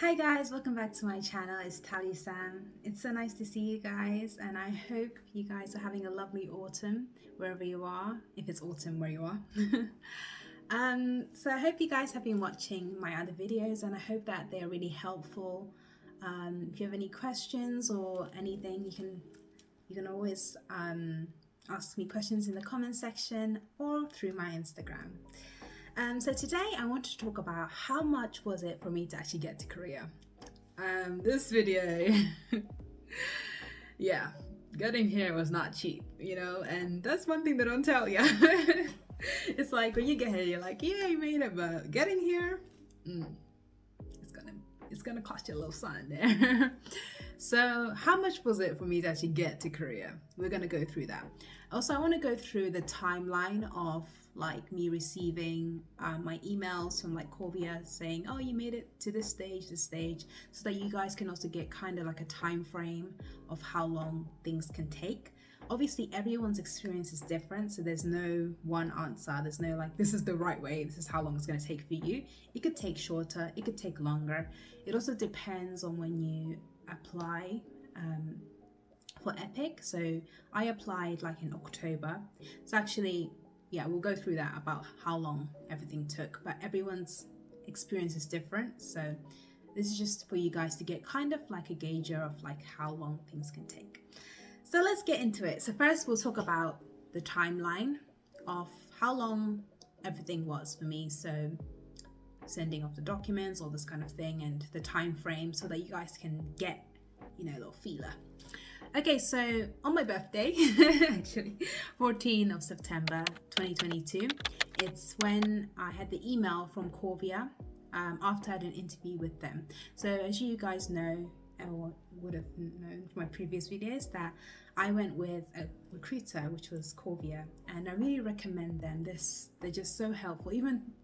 Hi guys, welcome back to my channel. It's Tally Sam. It's so nice to see you guys, and I hope you guys are having a lovely autumn wherever you are, if it's autumn where you are. So I hope you guys have been watching my other videos, and I hope that they are really helpful. If you have any questions or anything, you can always ask me questions in the comment section or through my Instagram. So today I want to talk about how much was it for me to actually get to Korea. This video, yeah, getting here was not cheap, and that's one thing they don't tell you. It's like when you get here, you're like, yeah, you made it, but getting here, it's gonna cost you a little something there. So how much was it for me to actually get to Korea? We're gonna go through that. Also, I want to go through the timeline of like me receiving my emails from like Korea saying, oh, you made it to this stage, so that you guys can also get kind of like a time frame of how long things can take. Obviously, everyone's experience is different, so there's no one answer. There's no like, this is the right way, this is how long it's going to take for you. It could take shorter, it could take longer. It also depends on when you apply for Epik. So I applied like in October. So actually, yeah, we'll go through that about how long everything took, but everyone's experience is different. So this is just for you guys to get kind of like a gauger of like how long things can take. So let's get into it. So first we'll talk about the timeline of how long everything was for me. So sending off the documents, all this kind of thing, and the time frame so that you guys can get, a little feeler. Okay, so on my birthday, actually, 14th of September 2022, it's when I had the email from Korea after I had an interview with them. So as you guys know, or would have known from my previous videos, that I went with a recruiter, which was Korea, and I really recommend them. They're just so helpful. Even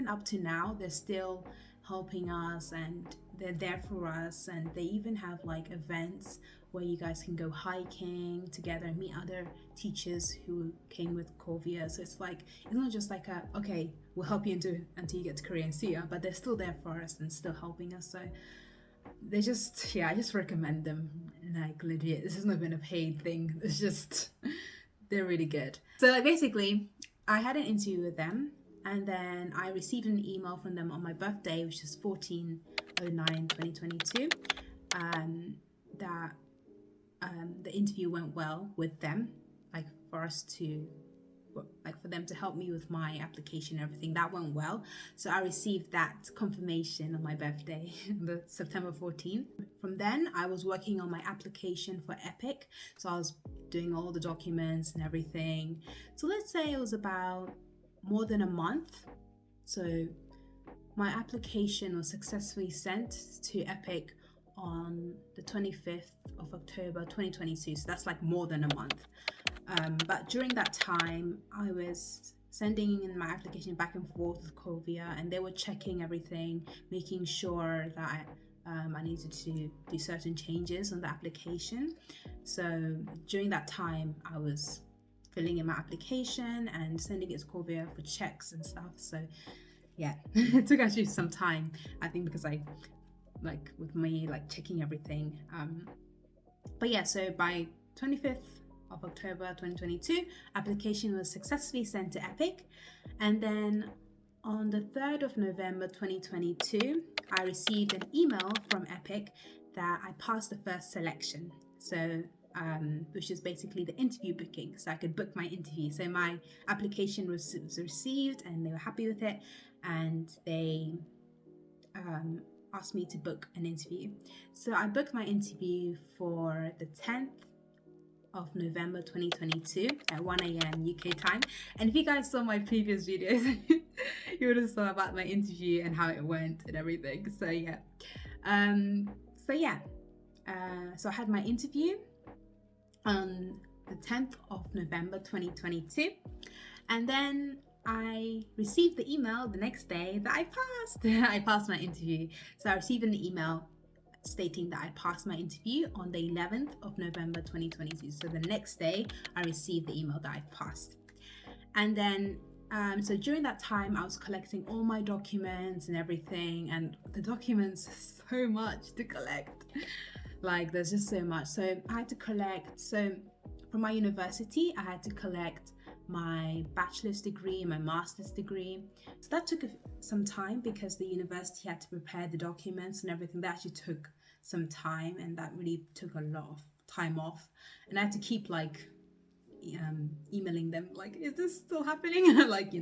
up to now, they're still helping us and they're there for us, and they even have like events where you guys can go hiking together and meet other teachers who came with Korea. So it's not just like okay, we'll help you until you get to Korea and see ya, but they're still there for us and still helping us. So I just recommend them. Like legit, this has not been a paid thing. It's just, they're really good. So like basically, I had an interview with them, and then I received an email from them on my birthday, which is 14/09/2022, that the interview went well with them, like for them to help me with my application and everything. That went well. So I received that confirmation on my birthday, the September 14th. From then, I was working on my application for Epik. So I was doing all the documents and everything. So let's say it was about more than a month. So my application was successfully sent to Epik on the 25th of October 2022. So that's like more than a month. But during that time, I was sending in my application back and forth with Korea, and they were checking everything, making sure that I needed to do certain changes on the application. So during that time, I was filling in my application and sending it to Korea for checks and stuff. So yeah, it took actually some time, I think, because with me checking everything. But yeah, so by 25th of October 2022, application was successfully sent to Epik, and then on the 3rd of November 2022, I received an email from Epik that I passed the first selection. So which is basically the interview booking, so I could book my interview. So my application was received and they were happy with it, and they asked me to book an interview. So I booked my interview for the 10th of November 2022 at 1 a.m. UK time. And if you guys saw my previous videos, you would have saw about my interview and how it went and everything. So yeah, so I had my interview on the 10th of November 2022, and then I received the email the next day that I passed. I passed my interview. So I received an email stating that I passed my interview on the 11th of November 2022. So the next day, I received the email that I passed. And then So during that time, I was collecting all my documents and everything, and the documents so much to collect. Like there's just so much. So I had to collect. So from my university, I had to collect my bachelor's degree, my master's degree. So that took some time because the university had to prepare the documents and everything. That actually took some time, and that really took a lot of time off. And I had to keep like emailing them like, is this still happening? Like,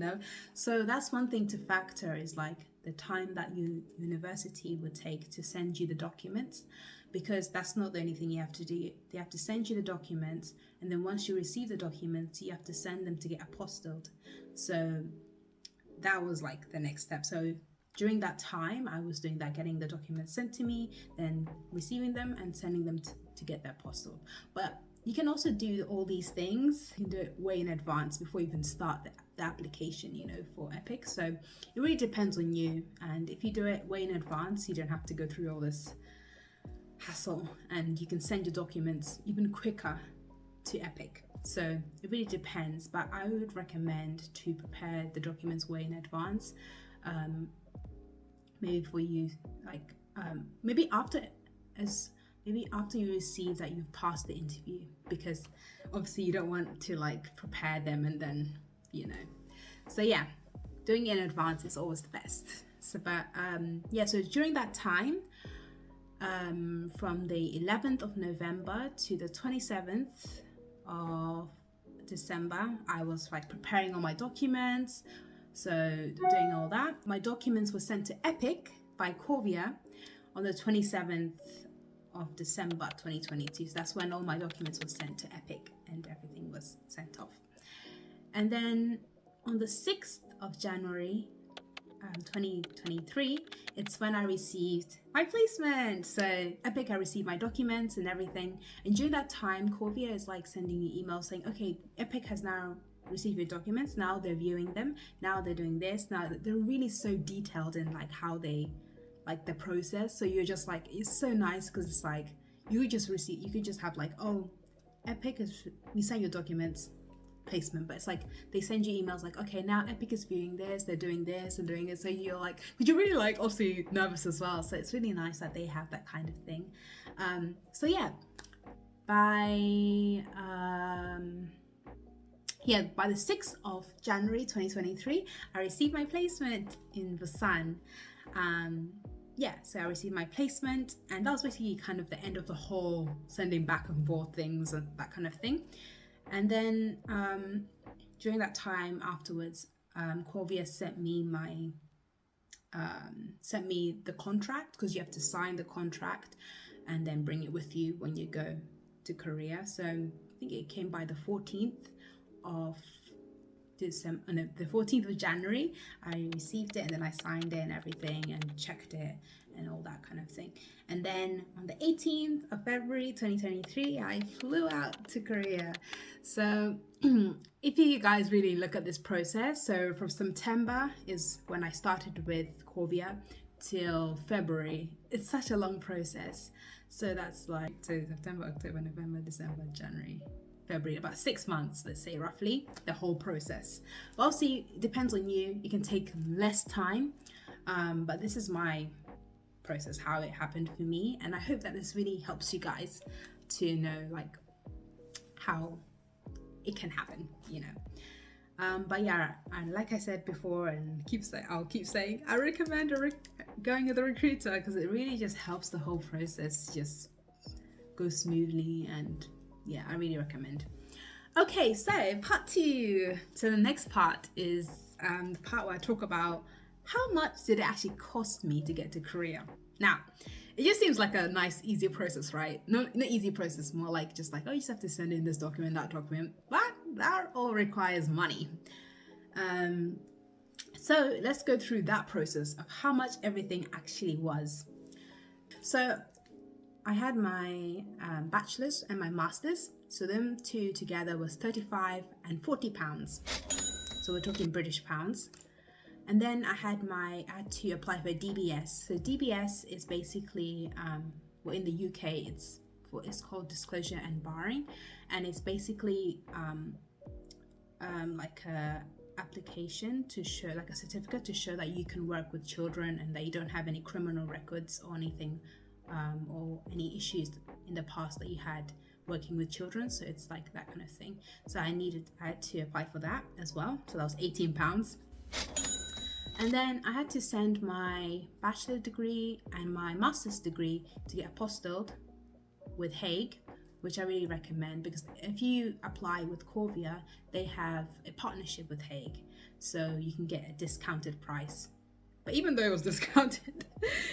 so that's one thing to factor, is like the time that university would take to send you the documents, because that's not the only thing you have to do. They have to send you the documents, and then once you receive the documents, you have to send them to get apostilled. So that was like the next step. So during that time, I was doing that, getting the documents sent to me, then receiving them and sending them to get their apostilled. But you can also do all these things. You can do it way in advance before you even start the application, for Epik. So it really depends on you. And if you do it way in advance, you don't have to go through all this hassle, and you can send your documents even quicker to Epik. So it really depends, but I would recommend to prepare the documents way in advance. Maybe for you, like maybe after you receive that you've passed the interview, because obviously you don't want to like prepare them and then so yeah, doing it in advance is always the best. So but so during that time, from the 11th of November to the 27th of December, I was like preparing all my documents, so doing all that. My documents were sent to Epik by Corvia on the 27th of December 2022. So that's when all my documents were sent to Epik and everything was sent off. And then on the 6th of January 2023, it's when I received my placement. So Epik, I received my documents and everything. And during that time, Corvia is like sending you emails saying, okay, Epik has now received your documents. Now they're viewing them. Now they're doing this. Now they're really so detailed in like how they like the process. So you're just like, it's so nice because it's like you could just have like, oh, Epik we sent your documents, placement. But it's like they send you emails like, okay, now Epik is viewing this, they're doing this and doing it. So you're like, but you're really like also nervous as well. So it's really nice that they have that kind of thing. So yeah, by the 6th of January 2023, I received my placement in Busan. So I received my placement, and that was basically kind of the end of the whole sending back and forth things and that kind of thing. And then during that time afterwards, Corvia sent me the contract, because you have to sign the contract and then bring it with you when you go to Korea. So I think it came by the 14th of the 14th of January. I received it, and then I signed it and everything and checked it and all that kind of thing. And then on the 18th of February 2023, I flew out to Korea. So if you guys really look at this process, so from September is when I started with Corvia till February. It's such a long process. So that's like September, October, November, December, January, February, about 6 months, let's say roughly, the whole process. But obviously, it depends on you. It can take less time, but this is my process, how it happened for me, and I hope that this really helps you guys to know like how it can happen, but yeah, and like I said before, and I'll keep saying, I recommend going with a recruiter, because it really just helps the whole process just go smoothly, and yeah, I really recommend. Okay, so part 2. So the next part is the part where I talk about how much did it actually cost me to get to Korea. Now, it just seems like a nice, easy process, right? Not easy process, more like just like, oh, you just have to send in this document, that document, but that all requires money. So let's go through that process of how much everything actually was. So I had my bachelor's and my master's. So them two together was 35 and 40 pounds. So we're talking British pounds. And then I had to apply for a DBS. So DBS is basically, in the UK, it's called disclosure and barring. And it's basically like a application to show, like a certificate to show that you can work with children and that you don't have any criminal records or anything, or any issues in the past that you had working with children. So it's like that kind of thing. So I had to apply for that as well. So that was £18. And then I had to send my bachelor degree and my master's degree to get apostilled with Hague, which I really recommend, because if you apply with Corvia, they have a partnership with Hague, so you can get a discounted price. But even though it was discounted,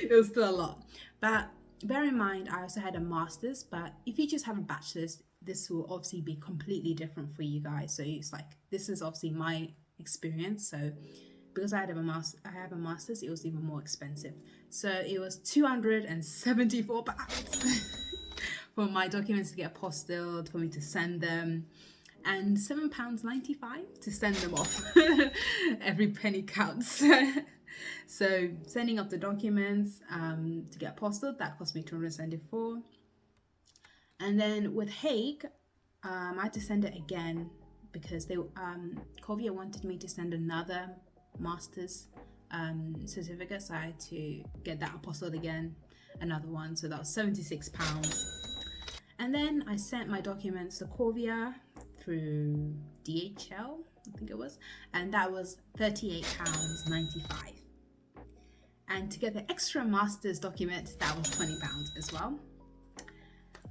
it was still a lot. But bear in mind, I also had a master's, but if you just have a bachelor's, this will obviously be completely different for you guys. So it's like, this is obviously my experience. So because I have a master's, it was even more expensive. So it was £274 for my documents to get apostilled, for me to send them, and £7.95 to send them off. Every penny counts. So sending up the documents to get apostilled, that cost me £274. And then with Hague, I had to send it again because Corvia wanted me to send another master's certificate, so I had to get that apostilled again, another one. So that was £76. And then I sent my documents to Corvia through DHL, I think it was, and that was £38.95. And to get the extra master's document, that was £20 as well.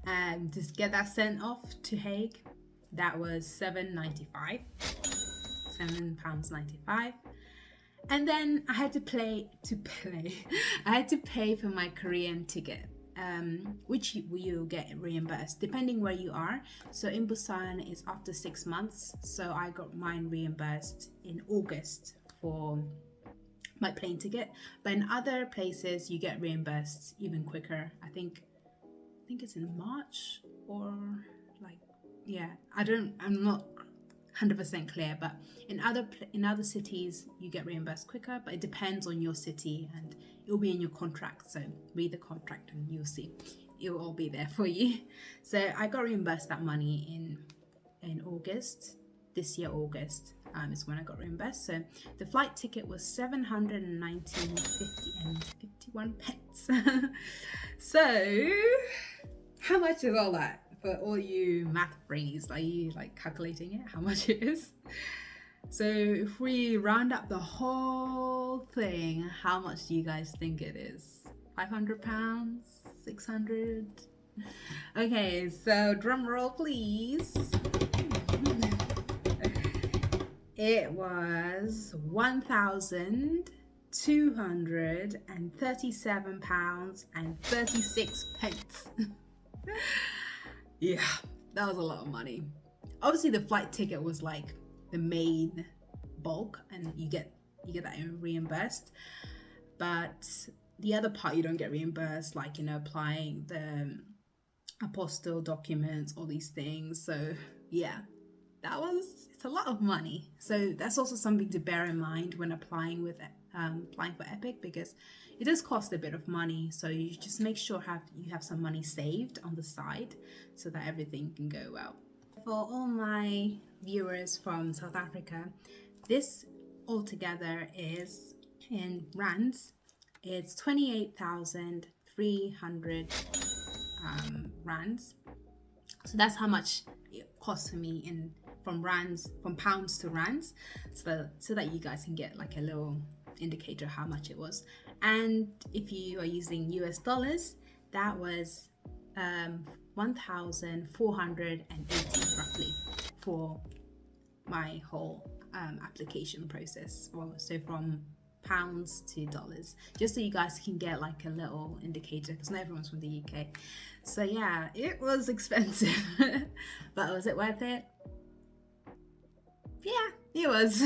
And to get that sent off to Hague, that was £7.95. And then I had to pay for my Korean ticket, which you'll get reimbursed depending where you are. So in Busan it's after 6 months, so I got mine reimbursed in August for my plane ticket. But in other places you get reimbursed even quicker. I think it's in March, or like, yeah, I'm not 100% clear, but in other cities you get reimbursed quicker, but it depends on your city and it'll be in your contract. So read the contract and you'll see it will all be there for you. So I got reimbursed that money in August, this year August is when I got reimbursed. So the flight ticket was £719.51. So how much is all that? For all you math brainies, are you like calculating it, how much it is? So if we round up the whole thing, how much do you guys think it is? £500? 600? Okay, so drum roll please. It was £1,237.36. Yeah, that was a lot of money. Obviously the flight ticket was like the main bulk and you get that reimbursed, but the other part you don't get reimbursed, like, you know, applying the apostille documents, all these things. So yeah, it's a lot of money. So that's also something to bear in mind when applying for Epik, because it does cost a bit of money. So you just make sure you have some money saved on the side so that everything can go well. For all my viewers from South Africa, this altogether is in rands. It's 28,300 rands. So that's how much it cost for me from pounds to rands, so that you guys can get like a little indicator how much it was. And if you are using US dollars, that was 1,480 roughly for my whole application process. So from pounds to dollars, just so you guys can get like a little indicator, because not everyone's from the UK. So yeah, it was expensive. But was it worth it? Yeah, it was.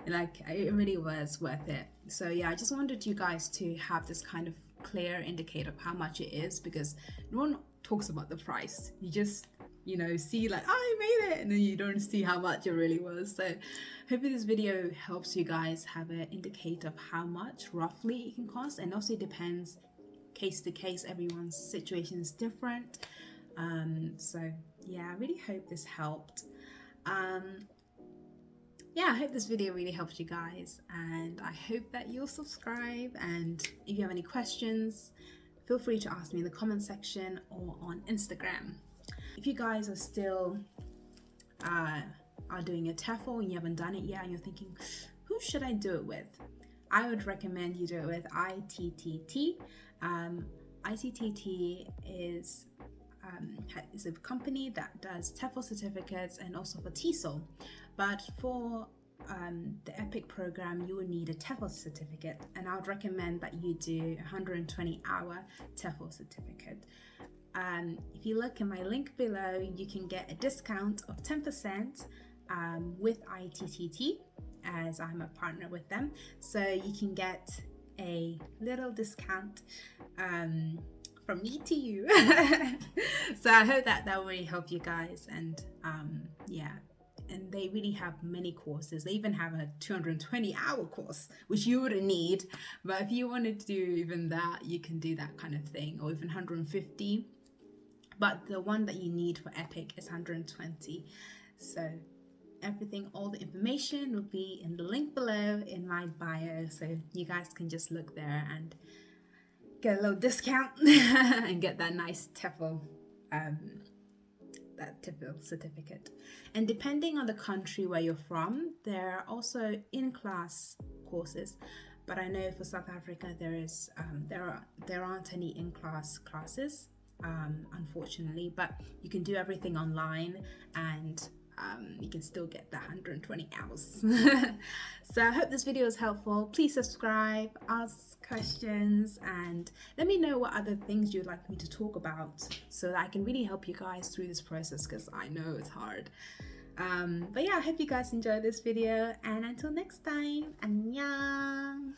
Like, it really was worth it. So yeah, I just wanted you guys to have this kind of clear indicator of how much it is, because no one talks about the price. You just, you know, see like, oh, I made it, and then you don't see how much it really was. So hopefully this video helps you guys have an indicator of how much roughly it can cost. And also it depends case to case, everyone's situation is different. So yeah, I really hope this helped. yeah, I hope this video really helped you guys, and I hope that you'll subscribe. And if you have any questions, feel free to ask me in the comment section or on Instagram. If you guys are still are doing a TEFL and you haven't done it yet and you're thinking, who should I do it with? I would recommend you do it with ITTT. ITTT is a company that does TEFL certificates and also for TESOL. But for the Epik program, you will need a TEFL certificate, and I would recommend that you do a 120-hour TEFL certificate. If you look in my link below, you can get a discount of 10% with ITTT, as I'm a partner with them. So you can get a little discount from me to you. So I hope that will really help you guys. And yeah, and they really have many courses. They even have a 220-hour course, which you wouldn't need, but if you wanted to do even that, you can do that kind of thing, or even 150. But the one that you need for Epik is 120. So everything, all the information will be in the link below in my bio, so you guys can just look there and get a little discount and get that nice TEFL certificate. And depending on the country where you're from, there are also in-class courses, but I know for South Africa there aren't any in-class classes, unfortunately, but you can do everything online, and you can still get the 120 hours. So I hope this video is helpful. Please subscribe, ask questions, and let me know what other things you'd like me to talk about so that I can really help you guys through this process, because I know it's hard. But yeah, I hope you guys enjoyed this video, and until next time, annyeong.